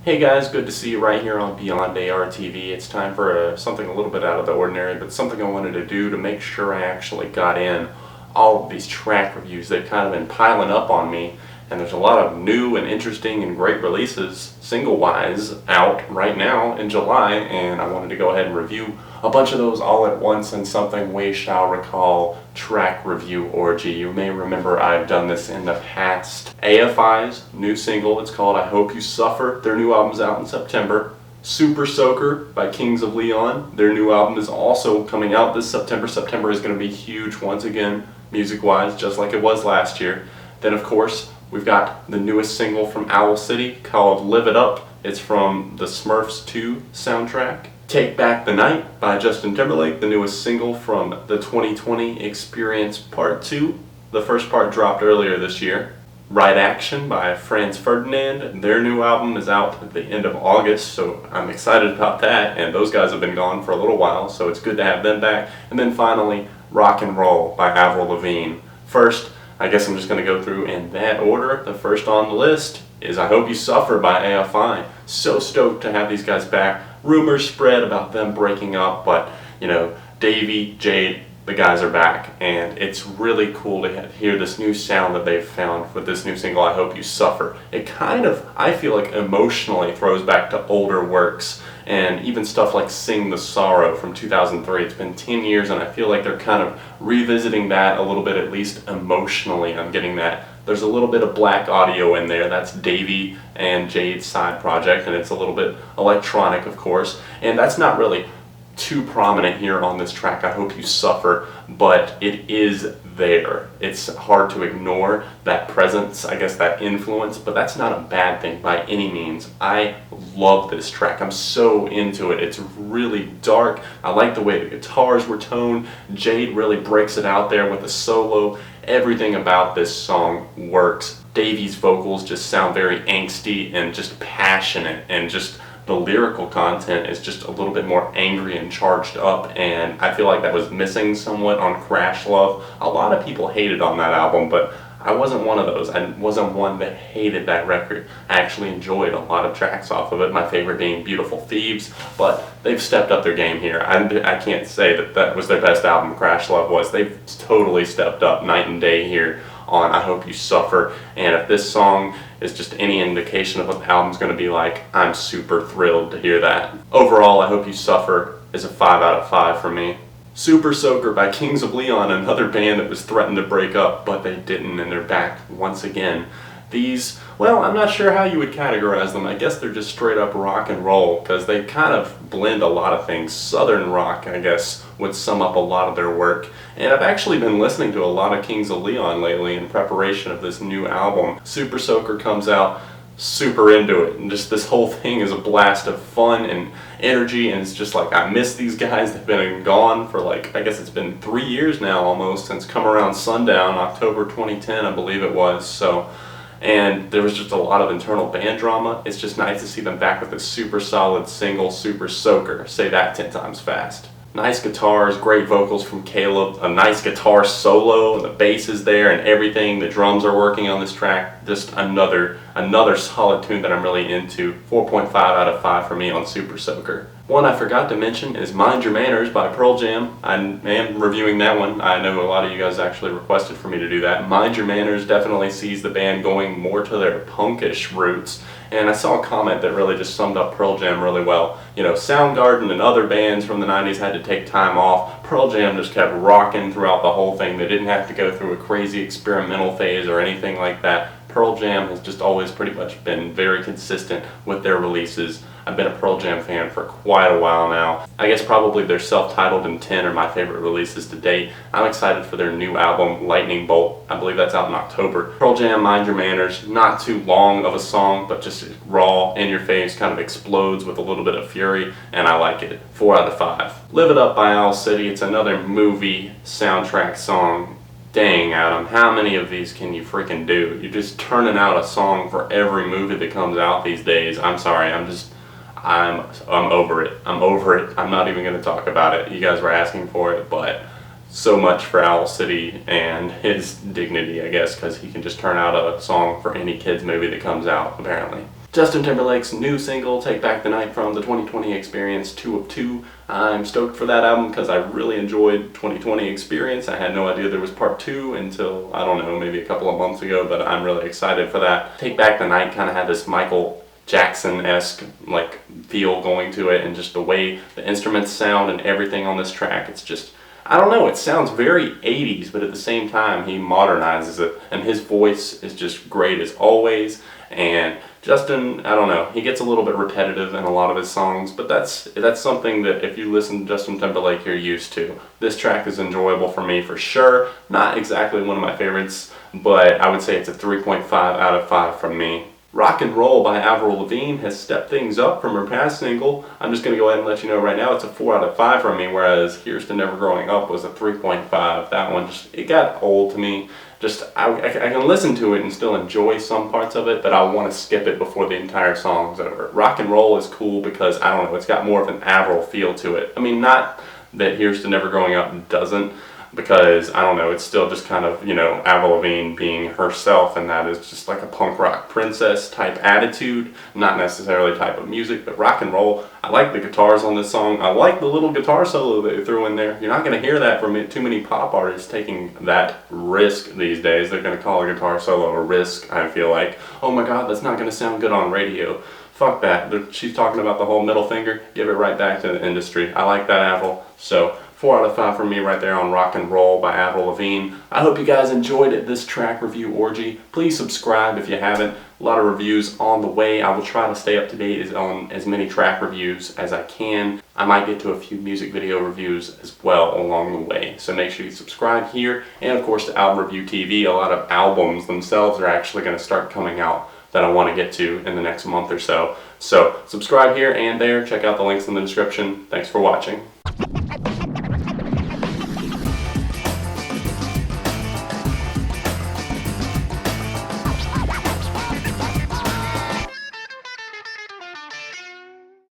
Hey guys, good to see you right here on Beyond AR TV. It's time for something a little bit out of the ordinary, but something I wanted to do to make sure I actually got in all of these track reviews. They've kind of been piling up on me, and there's a lot of new and interesting and great releases, single-wise, out right now in July, and I wanted to go ahead and review a bunch of those all at once in something we shall recall track review orgy. You may remember I've done this in the past. AFI's new single, it's called I Hope You Suffer. Their new album's out in September. Super Soaker by Kings of Leon. Their new album is also coming out this September. September is going to be huge once again, music-wise, just like it was last year. Then of course, we've got the newest single from Owl City called Live It Up. It's from the Smurfs 2 soundtrack. Take Back the Night by Justin Timberlake, the newest single from the 2020 Experience Part 2. The first part dropped earlier this year. Right Action by Franz Ferdinand. Their new album is out at the end of August, so I'm excited about that, and those guys have been gone for a little while, so it's good to have them back. And then finally, Rock and Roll by Avril Lavigne. First, I guess I'm just going to go through in that order. The first on the list is I Hope You Suffer by AFI. So stoked to have these guys back. Rumors spread about them breaking up, but you know, Davey, Jade, the guys are back, and it's really cool to hear this new sound that they've found with this new single, I Hope You Suffer. It kind of, I feel like, emotionally throws back to older works, and even stuff like Sing the Sorrow from 2003. It's been 10 years, and I feel like they're kind of revisiting that a little bit, at least emotionally. I'm getting that. There's a little bit of black audio in there. That's Davey and Jade's side project, and it's a little bit electronic, of course, and that's not really too prominent here on this track, I Hope You Suffer, but it is there. It's hard to ignore that presence, I guess that influence, but that's not a bad thing by any means. I love this track. I'm so into it. It's really dark. I like the way the guitars were toned. Jade really breaks it out there with a solo. Everything about this song works. Davey's vocals just sound very angsty and just passionate, and just the lyrical content is just a little bit more angry and charged up, and I feel like that was missing somewhat on Crash Love. A lot of people hated on that album, but I wasn't one of those. I wasn't one that hated that record. I actually enjoyed a lot of tracks off of it, my favorite being Beautiful Thieves, but they've stepped up their game here. I can't say that that was their best album, Crash Love was. They've totally stepped up night and day here on I Hope You Suffer, and if this song is just any indication of what the album's going to be like, I'm super thrilled to hear that. Overall, I Hope You Suffer is a 5 out of 5 for me. Super Soaker by Kings of Leon, another band that was threatened to break up, but they didn't, and they're back once again. These, well, I'm not sure how you would categorize them. I guess they're just straight up rock and roll, because they kind of blend a lot of things. Southern rock, I guess, would sum up a lot of their work. And I've actually been listening to a lot of Kings of Leon lately in preparation of this new album. Super Soaker comes out, super into it, and just this whole thing is a blast of fun and energy, and it's just like, I miss these guys. They've been gone for like, I guess it's been 3 years now almost, since Come Around Sundown, October 2010 I believe it was. So, and there was just a lot of internal band drama. It's just nice to see them back with a super solid single, Super Soaker. Say that 10 times fast. Nice guitars, great vocals from Caleb, a nice guitar solo, and the bass is there and everything. The drums are working on this track. Just another solid tune that I'm really into. 4.5 out of 5 for me on Super Soaker. One I forgot to mention is Mind Your Manners by Pearl Jam. I am reviewing that one. I know a lot of you guys actually requested for me to do that. Mind Your Manners definitely sees the band going more to their punkish roots. And I saw a comment that really just summed up Pearl Jam really well. You know, Soundgarden and other bands from the 90s had to take time off. Pearl Jam just kept rocking throughout the whole thing. They didn't have to go through a crazy experimental phase or anything like that. Pearl Jam has just always pretty much been very consistent with their releases. I've been a Pearl Jam fan for quite a while now. I guess probably their self-titled and 10 are my favorite releases to date. I'm excited for their new album, Lightning Bolt. I believe that's out in October. Pearl Jam, Mind Your Manners, not too long of a song, but just raw, in your face, kind of explodes with a little bit of fury, and I like it. 4 out of 5. Live It Up by Owl City. It's another movie soundtrack song. Dang, Adam, how many of these can you freaking do? You're just turning out a song for every movie that comes out these days. I'm sorry, I'm over it. I'm over it. I'm not even going to talk about it. You guys were asking for it, but so much for Owl City and his dignity, I guess, because he can just turn out a song for any kids movie that comes out, apparently. Justin Timberlake's new single, Take Back the Night, from the 2020 Experience 2 of 2. I'm stoked for that album because I really enjoyed 2020 Experience. I had no idea there was part 2 until, I don't know, maybe a couple of months ago, but I'm really excited for that. Take Back the Night kind of had this Michael Jackson-esque like feel going to it, and just the way the instruments sound and everything on this track, it's just, I don't know, it sounds very 80s, but at the same time he modernizes it, and his voice is just great as always. And Justin, I don't know, he gets a little bit repetitive in a lot of his songs, but that's something that if you listen to Justin Timberlake, you're used to. This track is enjoyable for me for sure. Not exactly one of my favorites, but I would say it's a 3.5 out of 5 from me. Rock and Roll by Avril Lavigne has stepped things up from her past single. I'm just going to go ahead and let you know right now it's a 4 out of 5 from me, whereas Here's to Never Growing Up was a 3.5. That one, just, it got old to me. Just, I can listen to it and still enjoy some parts of it, but I want to skip it before the entire song's over. Rock and Roll is cool because, I don't know, it's got more of an Avril feel to it. I mean, not that Here's to Never Growing Up doesn't, because, I don't know, it's still just kind of, you know, Avril Lavigne being herself, and that is just like a punk rock princess type attitude, not necessarily type of music. But Rock and Roll, I like the guitars on this song. I like the little guitar solo that they threw in there. You're not going to hear that from too many pop artists taking that risk these days. They're going to call a guitar solo a risk, I feel like. Oh my god, that's not going to sound good on radio. Fuck that. She's talking about the whole middle finger. Give it right back to the industry. I like that, Avril. So 4 out of 5 for me right there on Rock and Roll by Avril Lavigne. I hope you guys enjoyed this track review orgy. Please subscribe if you haven't. A lot of reviews on the way. I will try to stay up to date on as many track reviews as I can. I might get to a few music video reviews as well along the way. So make sure you subscribe here. And of course to Album Review TV. A lot of albums themselves are actually going to start coming out that I want to get to in the next month or so. So subscribe here and there. Check out the links in the description. Thanks for watching.